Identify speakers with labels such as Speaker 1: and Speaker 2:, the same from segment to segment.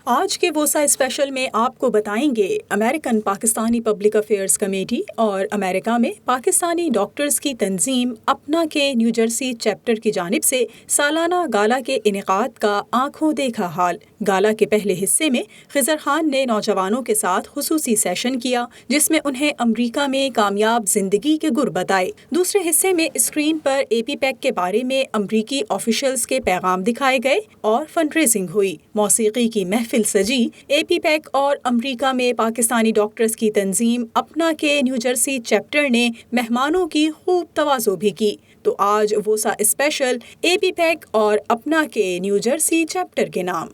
Speaker 1: आज के वोसा स्पेशल में आपको बताएंगे American Pakistani public affairs committee और अमेरिका में पाकिस्तानी डॉक्टर्स की तंजीम अपना के न्यू जर्सी चैप्टर की जानिब से सालाना गाला के इनेकाद का आंखों देखा हाल। गाला के पहले हिस्से में खिजर खान ने नौजवानों के साथ खुसूसी सेशन किया जिसमें उन्हें अमरीका में कामयाब जिंदगी के गुर बताए। दूसरे हिस्से में स्क्रीन पर एपीपैक के बारे में अमरीकी ऑफिशियल्स के पैगाम दिखाए गए और फंड रेजिंग हुई। मौसीकी की महफिल सजी। एपीपैक और अमरीका में पाकिस्तानी डॉक्टर्स की तंजीम अपना के न्यू जर्सी चैप्टर ने मेहमानों की खूब तवाज़ो भी की। तो आज वोसा स्पेशल एपीपैक और अपना के न्यू जर्सी चैप्टर के नाम।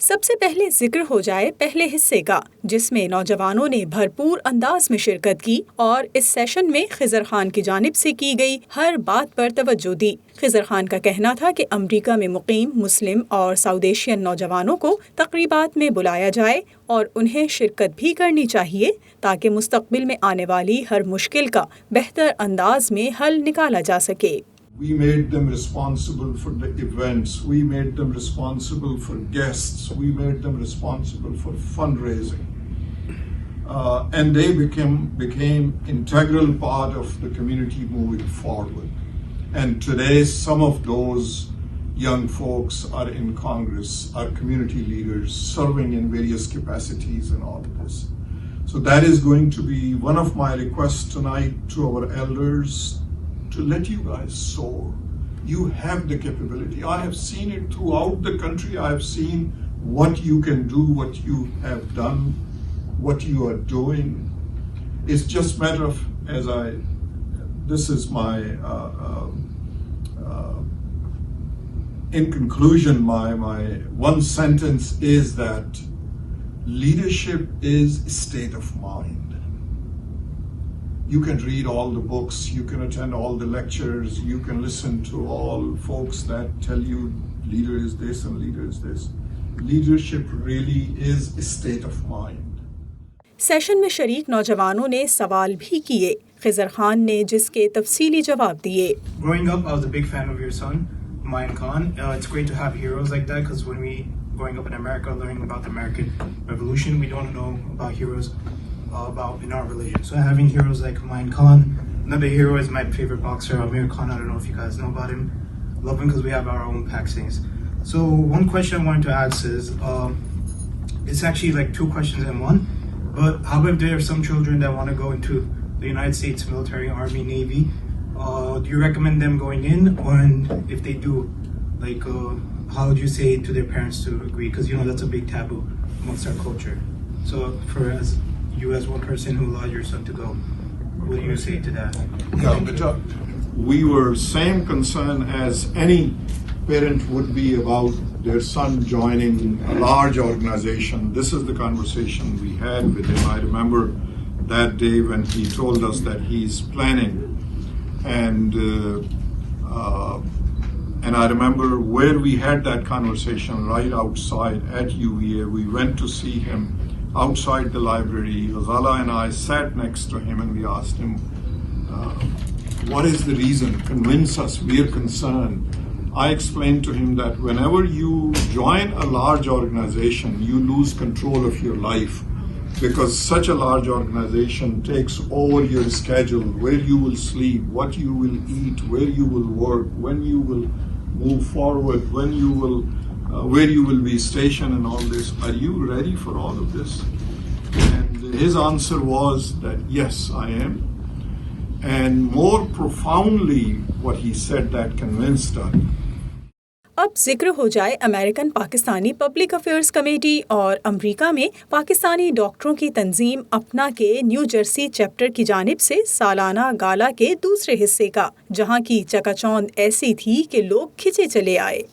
Speaker 1: सबसे पहले जिक्र हो जाए पहले हिस्से का, जिसमें नौजवानों ने भरपूर अंदाज में शिरकत की और इस सेशन में खिजर खान की जानिब से की गई हर बात पर तवज्जो दी। खिजर खान का कहना था कि अमरीका में मुकीम मुस्लिम और साउथ एशियन नौजवानों को तकरीबात में बुलाया जाए और उन्हें शिरकत भी करनी चाहिए ताकि मुस्तकबिल में आने वाली हर मुश्किल का बेहतर अंदाज में हल निकाला जा सके।
Speaker 2: We made them responsible for the events. We made them responsible for guests. We made them responsible for fundraising. And they became integral part of the community moving forward. And today, some of those young folks are in Congress, are community leaders, serving in various capacities and all of this. So that is going to be one of my requests tonight to our elders, to let you guys soar. You have the capability. I have seen it throughout the country. I have seen what you can do, what you have done, what you are doing. It's just a matter of, this is my, in conclusion, my one sentence is that leadership is a state of mind. You can read all the books, you can attend all the lectures, you can listen to all folks that tell you leader is this and leader is this. Leadership really is a state of mind.
Speaker 1: Session में शरीक नौजवानों ने सवाल भी किए। खिजर खान ने जिसके तफसीली जवाब दिए।
Speaker 3: Growing up, I was a big fan of your son, Humayun Khan. It's great to have heroes like that because when we growing up in America, learning about the American Revolution, we don't know about heroes about in our religion. So having heroes like Humayun Khan, another hero is my favorite boxer, Amir Khan. I don't know if you guys know about him. Love him because we have our own Pakistanis. So one question I wanted to ask is, it's actually like two questions in one. But how about there are some children that want to go into the United States military, Army, Navy? Do you recommend them going in? Or if they do, like, how would you say to their parents to agree? Because, you know, that's a big taboo amongst our culture. So as you as one person who allowed your son to go, what do you say to that?
Speaker 2: Yeah, but we were same concern as any parent would be about their son joining a large organization. This is the conversation we had with him. I remember that day when he told us that he's planning, and I remember where we had that conversation right outside at UVA. We went to see him outside the library. Ghazala and I sat next to him and we asked him, what is the reason? Convince us, we are concerned. I explained to him that whenever you join a large organization, you lose control of your life because such a large organization takes over your schedule, where you will sleep, what you will eat, where you will work, when you will move forward, when you will where you will be stationed and all this. Are you ready for all of this? And his answer was that yes, I am. And more profoundly, what he said that convinced us.
Speaker 1: अब जिक्र हो जाए American Pakistani public affairs committee और अमरीका में पाकिस्तानी डॉक्टरों की तंजीम अपना के न्यू जर्सी चैप्टर की जानिब से सालाना गाला के दूसरे हिस्से का, जहां की चकाचौंध ऐसी थी कि लोग खिंचे चले आए।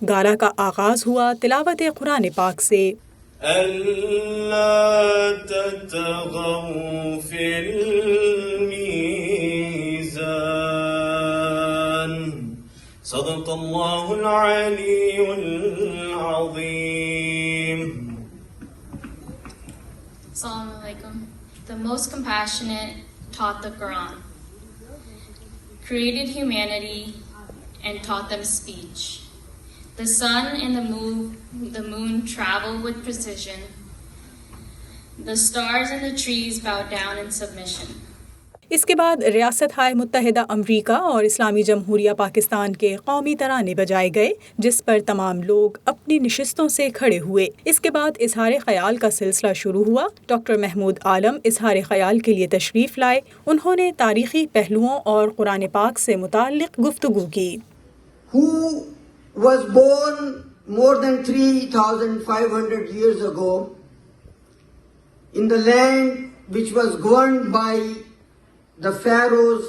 Speaker 1: गाला का आगाज हुआ तिलावत कुरान पाक से।
Speaker 4: ألا تطغوا في الميزان صدق الله العلي العظيم.
Speaker 5: Assalamu alaikum. The most compassionate taught the Quran, created humanity, and taught them speech. The sun and the moon travel with precision. The stars and the trees bow down in submission.
Speaker 1: इसके बाद रियासत हाय मुत्तहिदा अमरीका और इस्लामी जमहूरिया पाकिस्तान के कौमी तराने बजाए गए, जिस पर तमाम लोग अपनी निशिस्तों से खड़े हुए। इसके बाद इजहार ख्याल का सिलसिला शुरू हुआ। डॉक्टर महमूद आलम इजहार ख्याल के लिए तशरीफ़ लाए। उन्होंने तारीखी पहलुओं और कुरान पाक से मुताल्लिक़ गुफ्तगू की।
Speaker 6: Who was born more than 3,500 years ago in the land which was governed by the pharaohs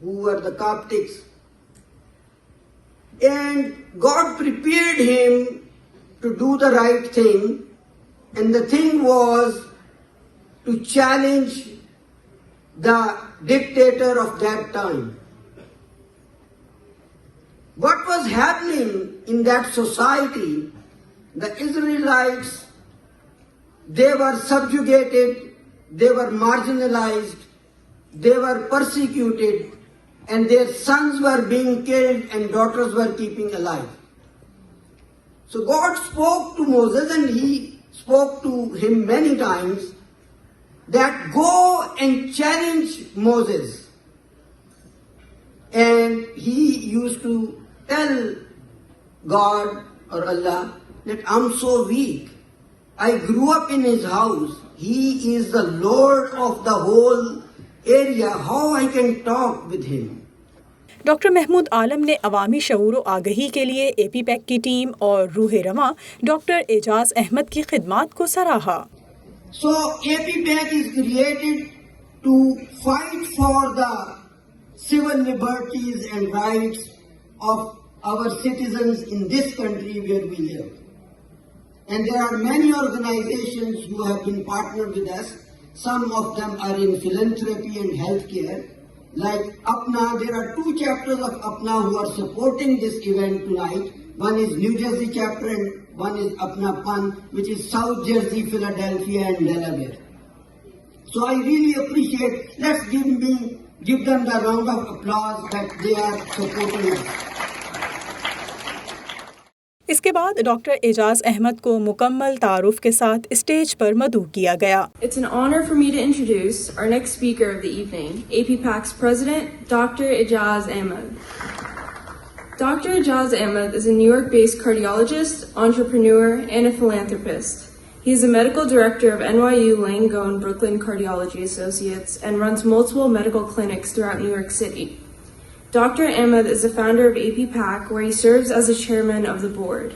Speaker 6: who were the Coptics, and God prepared him to do the right thing, and the thing was to challenge the dictator of that time. What was happening in that society? The Israelites, they were subjugated, they were marginalized, they were persecuted, and their sons were being killed and daughters were keeping alive. So God spoke to Moses, and he spoke to him many times that go and challenge Moses. And he used to tell God or Allah that I'm so weak. I grew up in his house. He is the Lord of the whole area. How I can talk with him?
Speaker 1: Doctor Mahmood Alam ने अवामी शऊर व आगही के लिए AP pack की team और रूह रवां doctor Ejaz Ahmad की खिदमात को सराहा।
Speaker 6: So APPAC is created to fight for the civil liberties and rights of our citizens in this country where we live. And there are many organizations who have been partnered with us. Some of them are in philanthropy and healthcare. Like Apna, there are 2 chapters of Apna who are supporting this event tonight. One is New Jersey chapter and one is Apna Pan, which is South Jersey, Philadelphia and Delaware. So I really appreciate, let's give them the round of applause that they are supporting us.
Speaker 1: इसके बाद doctor Ejaz Ahmad को मुकम्मल तारुफ के साथ stage पर मदऊ किया गया।
Speaker 7: It's an honor for me to introduce our next speaker of the evening, APPAC's president, Dr. Ejaz Ahmed. Dr. Ejaz Ahmed is a New York-based cardiologist, entrepreneur, and a philanthropist. He is a medical director of NYU Langone Brooklyn Cardiology Associates and runs multiple medical clinics throughout New York City. Dr. Ahmed is the founder of APPAC, where he serves as the chairman of the board.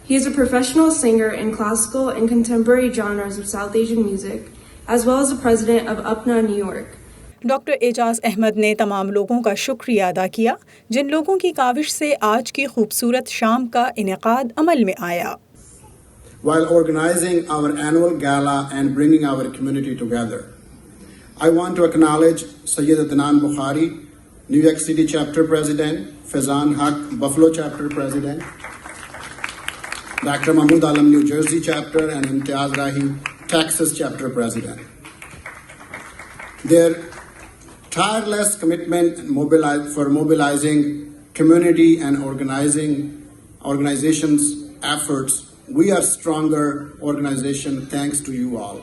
Speaker 7: He is a professional singer in classical and contemporary genres of South Asian music, as well as the president of Apna, New York.
Speaker 1: Doctor Ejaz Ahmed ने तमाम लोगों का शुक्रिया अदा किया, जिन लोगों की काविश से आज की खूबसूरत शाम का इनेकाद अमल में आया।
Speaker 8: While organizing our annual gala and bringing our community together, I want to acknowledge Sayyid Adnan Bukhari, New York City Chapter President, Faizan Haq, Buffalo Chapter President, Dr. Mahmood Alam, New Jersey Chapter, and Imtiaz Rahi, Texas Chapter President. Their tireless commitment for mobilizing community and organizations' efforts, we are stronger organization thanks to you all.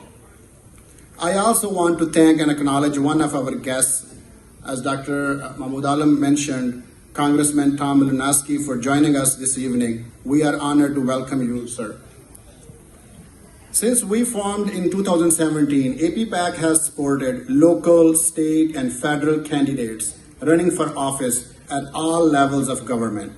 Speaker 8: I also want to thank and acknowledge one of our guests, as Dr. Mahmood Alam mentioned, Congressman Tom Malinowski, for joining us this evening. We are honored to welcome you, sir. Since we formed in 2017, APPAC has supported local, state, and federal candidates running for office at all levels of government,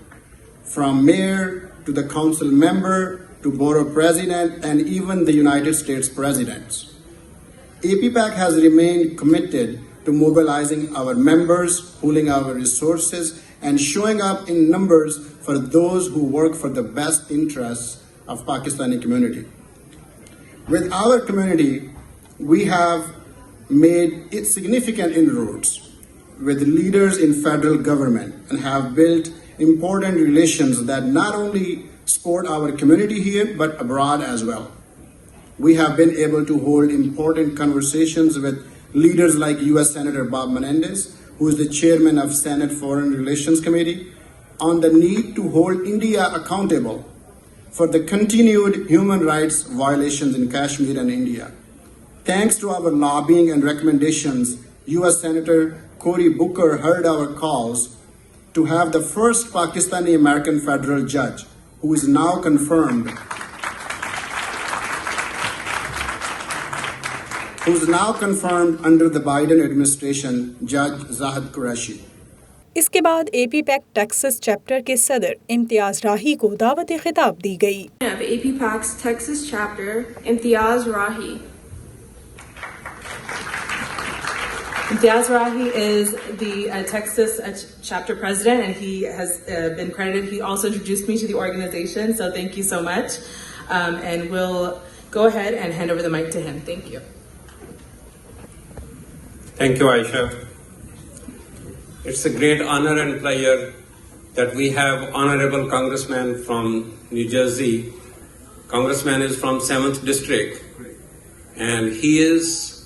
Speaker 8: from mayor to the council member to borough president and even the United States presidents. APPAC has remained committed to mobilizing our members, pooling our resources, and showing up in numbers for those who work for the best interests of Pakistani community. With our community, we have made significant inroads. with leaders in federal government and have built important relations that not only support our community here, but abroad as well. We have been able to hold important conversations with leaders like U.S. Senator Bob Menendez, who is the chairman of Senate Foreign Relations Committee, on the need to hold India accountable for the continued human rights violations in Kashmir and India. Thanks to our lobbying and recommendations, U.S. Senator Cory Booker heard our calls to have the first Pakistani American federal judge, who is now confirmed under the Biden administration, Judge Zahid Qureshi.
Speaker 1: इसके बाद AP pack Texas chapter के सदर इम्तियाज राही को दावत खिताब दी गई।
Speaker 7: Of AP PAC's Texas chapter, Imtiaz Rahi.
Speaker 9: Imtiaz Rahi is the Texas chapter president, and he has been credited. He also introduced me to the organization, so thank you so much. And we'll go ahead and hand over the mic to him. Thank you.
Speaker 10: Thank you, Aisha. It's a great honor and pleasure that we have Honorable Congressman from New Jersey. Congressman is from 7th District, and he is,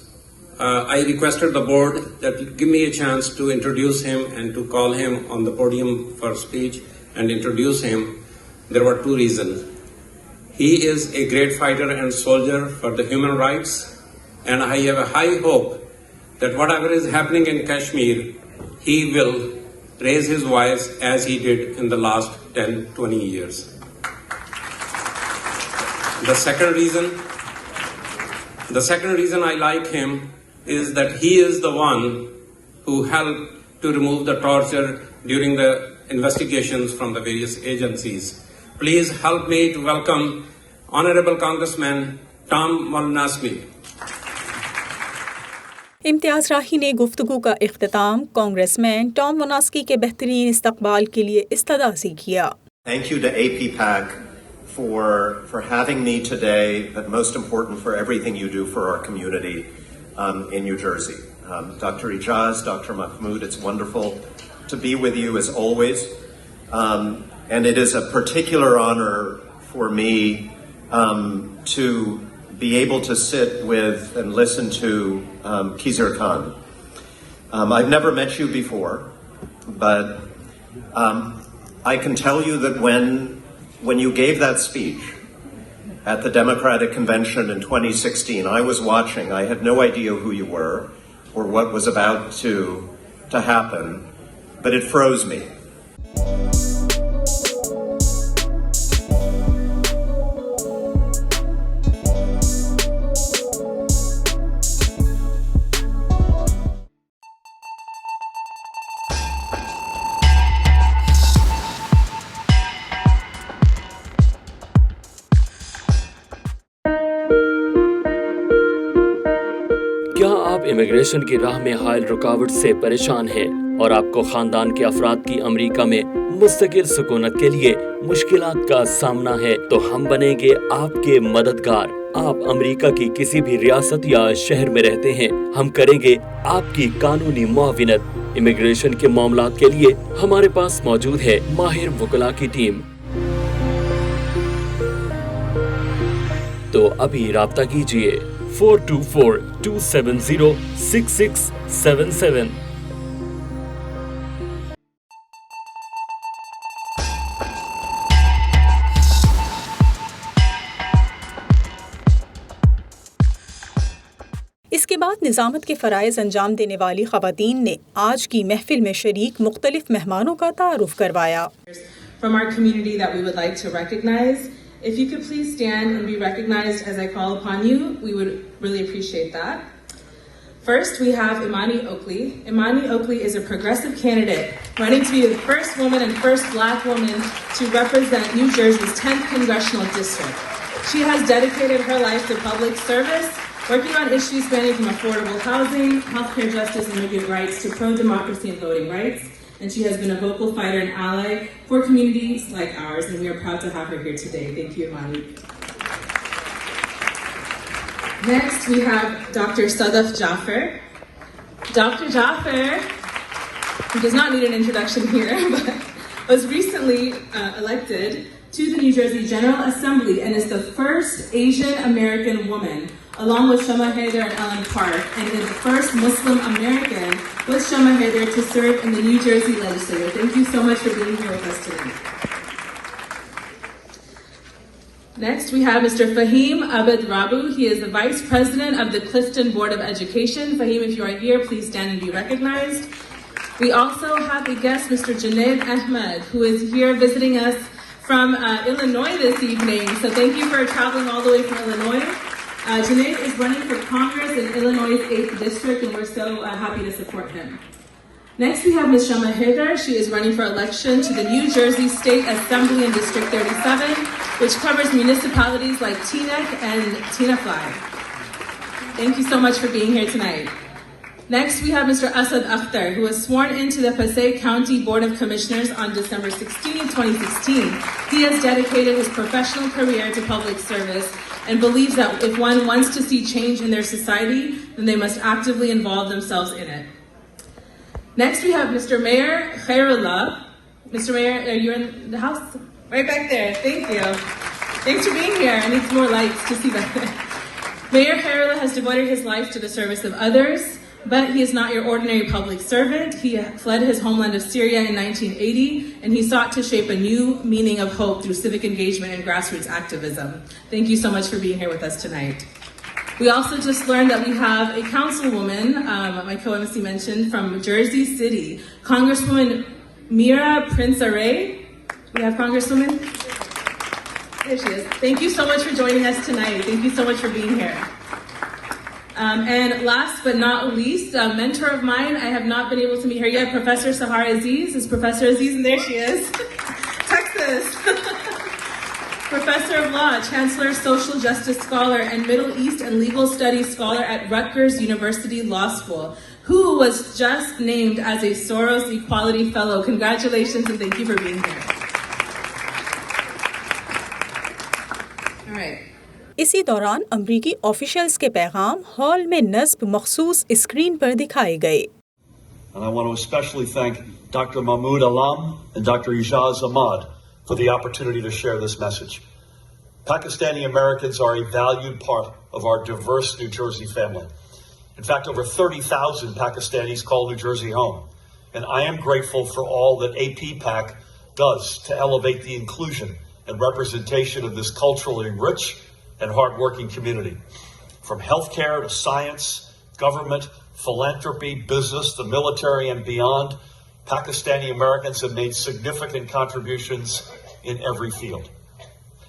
Speaker 10: I requested the board that give me a chance to introduce him and to call him on the podium for speech and introduce him. There were two reasons. He is a great fighter and soldier for the human rights, and I have a high hope that whatever is happening in Kashmir, he will raise his voice as he did in the last 10-20 years. The second reason I like him is that he is the one who helped to remove the torture during the investigations from the various agencies. Please help me to welcome Honorable Congressman Tom Malinowski.
Speaker 1: Imtiaz राही ने गुफ्तगू का इख्तिताम congressman Tom मोनास्की के बेहतरीन इस्तकबाल के लिए इस्तदा से किया।
Speaker 11: Thank you to APPAC for having me today, but most important for everything you do for our community in New Jersey. Dr. Ijaz, Dr. Mahmood, it's wonderful to be with you as always. And it is a particular honor for me to be able to sit with and listen to Khizr Khan. I've never met you before, but I can tell you that when you gave that speech at the Democratic Convention in 2016, I was watching. I had no idea who you were or what was about to happen, but it froze me.
Speaker 12: Immigration की राह में हायल रुकावट से परेशान हैं और आपको खानदान के अफराद की अमेरिका में मुस्तकिल सुकूनत के लिए मुश्किलात का सामना है, तो हम बनेंगे आपके मददगार। आप अमेरिका की किसी भी रियासत या शहर में रहते हैं, हम करेंगे आपकी कानूनी मुआविनत। इमिग्रेशन के मामलात के लिए हमारे पास मौजूद है माहिर वकला की टीम। तो अभी राब्ता कीजिए 424-270-6677।
Speaker 1: इसके बाद निज़ामत के फ़राइज़ अंजाम देने वाली ख़वातीन ने आज की महफिल में शरीक मुख्तलिफ मेहमानों का तारुफ करवाया।
Speaker 9: From our community that we would like to recognize. If you could please stand and be recognized as I call upon you, we would really appreciate that. First, we have Imani Oakley. Imani Oakley is a progressive candidate running to be the first woman and first Black woman to represent New Jersey's 10th Congressional District. She has dedicated her life to public service, working on issues spanning from affordable housing, healthcare justice, and immigrant rights to pro-democracy and voting rights. And she has been a vocal fighter and ally for communities like ours, and we are proud to have her here today. Thank you, Imani. Next, we have Dr. Sadaf Jaffer. Dr. Jaffer who does not need an introduction here, but was recently elected to the New Jersey General Assembly and is the first Asian American woman, along with Shama Haider and Ellen Park, and is the first Muslim American with Shama Haider to serve in the New Jersey legislature. Thank you so much for being here with us tonight. Next, we have Mr. Fahim Abed Rabu. He is the Vice President of the Clifton Board of Education. Fahim, if you are here, please stand and be recognized. We also have a guest, Mr. Junaid Ahmed, who is here visiting us from Illinois this evening. So thank you for traveling all the way from Illinois. Junaid is running for Congress in Illinois' 8th District, and we're so happy to support him. Next, we have Ms. Shama Haider. She is running for election to the New Jersey State Assembly in District 37, which covers municipalities like Teaneck and Tenafly. Thank you so much for being here tonight. Next, we have Mr. Asad Akhtar, who was sworn into the Passaic County Board of Commissioners on December 16, 2016. He has dedicated his professional career to public service and believes that if one wants to see change in their society, then they must actively involve themselves in it. Next, we have Mr. Mayor Khairullah. Mr. Mayor, are you in the house? Right back there. Thank you. Thanks for being here. I need some more lights to see that. Mayor Khairullah has devoted his life to the service of others, but he is not your ordinary public servant. He fled his homeland of Syria in 1980, and he sought to shape a new meaning of hope through civic engagement and grassroots activism. Thank you so much for being here with us tonight. We also just learned that we have a councilwoman, my co-MC mentioned, from Jersey City, Congresswoman Mira Prince-Array. We have Congresswoman? There she is. Thank you so much for joining us tonight. Thank you so much for being here. And last but not least, a mentor of mine, I have not been able to meet her yet, Professor Sahar Aziz. Is Professor Aziz, and there she is. Texas. Professor of Law, Chancellor, Social Justice Scholar, and Middle East and Legal Studies Scholar at Rutgers University Law School, who was just named as a Soros Equality Fellow. Congratulations and thank you for being here. All right.
Speaker 1: इसी दौरान अमरीकी officials के पैगाम hall में नस्ब मखसूस screen पर दिखाए गए.
Speaker 13: And I want to especially thank Dr. Mahmoud Alam and Dr. Ijaz Ahmad for the opportunity to share this message. Pakistani Americans are a valued part of our diverse New Jersey family. In fact, over 30,000 Pakistanis call New Jersey home. And I am grateful for all that APPAC does to elevate the inclusion and representation of this culturally rich and hardworking community. From healthcare to science, government, philanthropy, business, the military, and beyond, Pakistani Americans have made significant contributions in every field.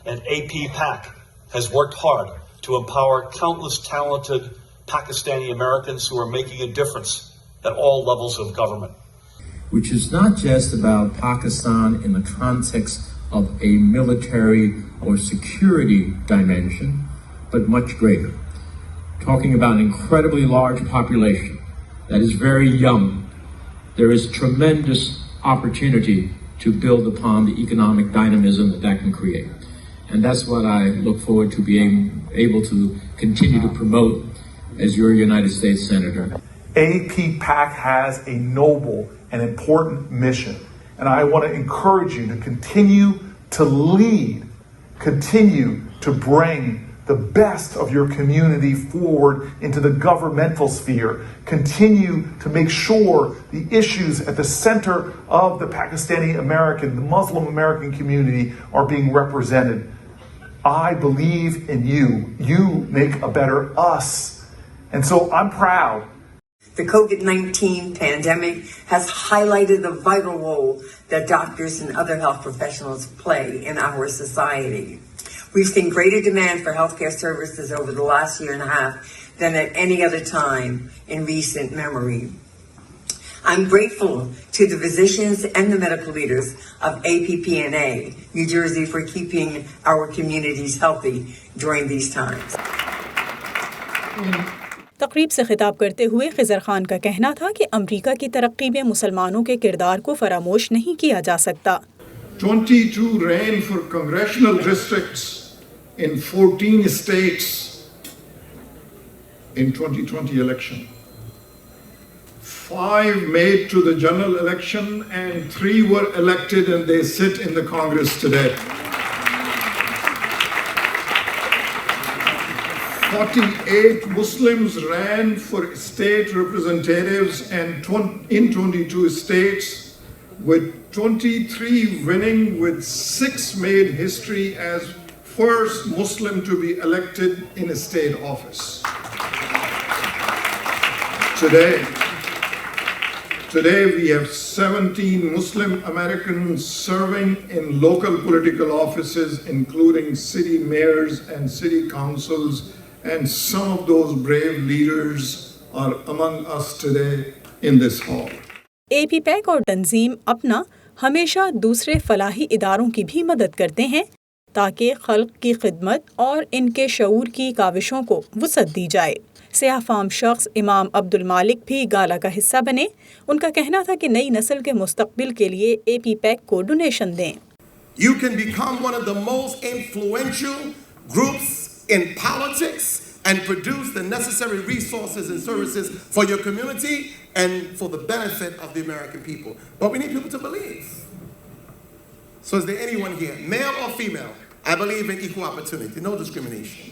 Speaker 13: And APPAC has worked hard to empower countless talented Pakistani Americans who are making a difference at all levels of government.
Speaker 14: Which is not just about Pakistan in the context of a military or security dimension, but much greater. Talking about an incredibly large population that is very young, there is tremendous opportunity to build upon the economic dynamism that that can create. And that's what I look forward to being able to continue to promote as your United States Senator.
Speaker 15: APPAC has a noble and important mission, and I want to encourage you to continue to lead, continue to bring the best of your community forward into the governmental sphere. Continue to make sure the issues at the center of the Pakistani American, the Muslim American community are being represented. I believe in you. You make a better us. And so I'm proud.
Speaker 16: The COVID-19 pandemic has highlighted the vital role that doctors and other health professionals play in our society. We've seen greater demand for healthcare services over the last year and a half than at any other time in recent memory. I'm grateful to the physicians and the medical leaders of APPNA, New Jersey, for keeping our communities healthy during these times.
Speaker 1: तकरीब से खिताब करते हुए खिजर खान का कहना था कि America की तरक्की में मुसलमानों के किरदार को फरामोश नहीं किया जा सकता.
Speaker 2: 22 ran for congressional districts in 14 states in 2020 election. 5 made to the general election and 3 were elected and they sit in the Congress today. 48 Muslims ran for state representatives and in 22 states, with 23 winning, with 6 made history as first Muslim to be elected in a state office. Today we have 17 Muslim Americans serving in local political offices, including city mayors and city councils, and some of those brave leaders are among us today in this hall.
Speaker 1: AP pack और तंजीम अपना हमेशा दूसरे फलाही इदारों की भी मदद करते हैं ताकि खल्क की खिदमत और इनके शऊर की काविशों को वुसअत दी जाए। सियाह फाम शख्स इमाम अब्दुल मालिक भी गाला का हिस्सा बने। उनका कहना था कि नई नस्ल के मुस्तकबिल के लिए AP पैक को डोनेशन दें।
Speaker 17: You can become one of the most influential groups in politics and produce the necessary resources and services for your community and for the benefit of the American people. But we need people to believe. So is there anyone here, male or female? I believe in equal opportunity, no discrimination.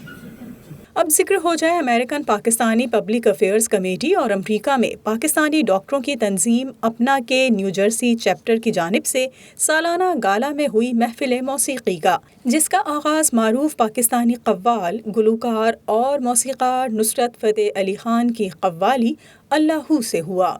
Speaker 1: अब जिक्र हो जाए American Pakistani public affairs committee और America में पाकिस्तानी डॉक्टरों की तंजीम अपना के न्यू जर्सी चैप्टर की जानिब से सालाना गाला में हुई महफिल मौसीकी का, जिसका आगाज़ मारूफ पाकिस्तानी कव्वाल, गुलूकार और मौसीकार नुसरत फ़तेह अली खान की कव्वाली अल्लाहू से हुआ।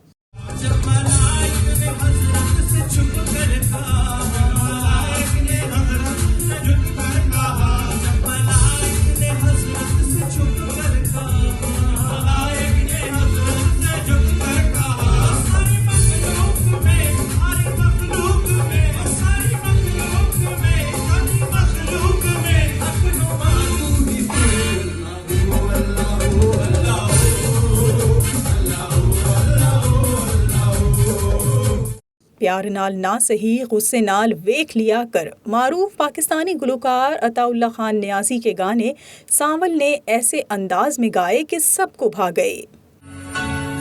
Speaker 1: प्यार नाल ना सही गुस्से नाल वेख लिया कर मारूफ पाकिस्तानी गुलूकार अताउल्ला खान न्याजी के गाने सांवल ने ऐसे अंदाज में गाए कि सबको भा गए।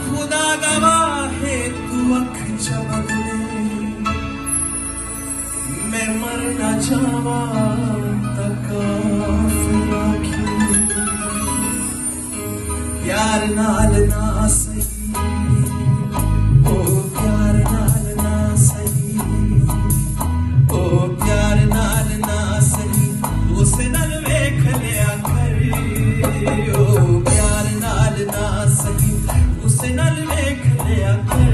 Speaker 4: खुदा गवाह है तू अख चमक मैं मर न जावा प्यार नाल ना सही ओ प्यार नाल ना सही ओ प्यार नाल ना सही उसे नाल वेख लिया कर ओ प्यार नाल ना सही उसे नाल वेख लिया कर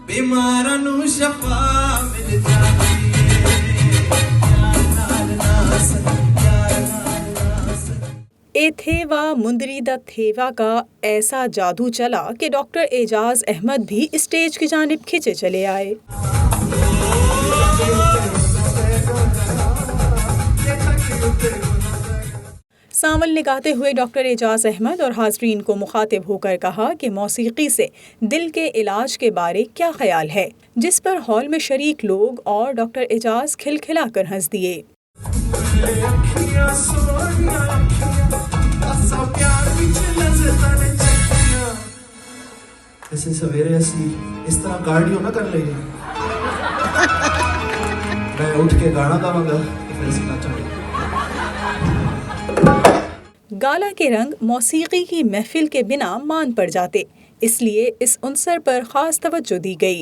Speaker 4: बीमारां नूं शफा मिल जाती
Speaker 1: ए थेवा मुंदरी दा थेवा का ऐसा जादू चला कि डॉक्टर एजाज अहमद भी स्टेज की जानिब खिंचे चले आए। सांवल ने गाते हुए डॉक्टर एजाज अहमद और हाजरीन को मुखातिब होकर कहा कि मौसीकी से दिल के इलाज के बारे क्या ख्याल है, जिस पर हॉल में शरीक लोग और डॉक्टर एजाज खिलखिलाकर हंस दिए।
Speaker 4: ऐसे सवेरे ऐसी इस तरह कार्डियो ना कर लेंगे मैं उठ के गाना गाऊंगा फिर से नाचूंगा।
Speaker 1: गाला के रंग मौसीकी की महफिल के बिना मान पड़ जाते, इसलिए इस उनसर पर खास तवज्जो दी गई।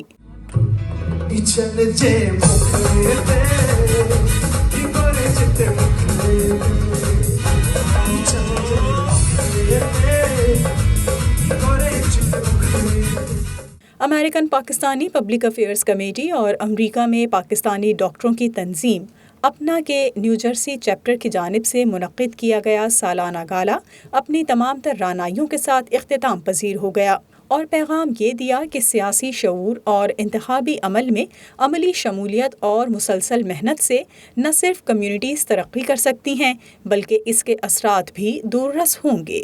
Speaker 1: American Pakistani public affairs committee और अमेरिका में पाकिस्तानी डॉक्टरों की तंजीम अपना के न्यू जर्सी चैप्टर की जानिब से मुनक्किद किया गया सालाना गाला अपनी तमाम तर रानाइयों के साथ इख्तिताम पजीर हो गया और पैगाम ये दिया कि सियासी शऊर और इंतखाबी अमल में अमली शमूलियत और मुसलसल मेहनत से न सिर्फ कम्युनिटीज़ तरक्की कर सकती हैं बल्कि इसके असरात भी दूररस होंगे।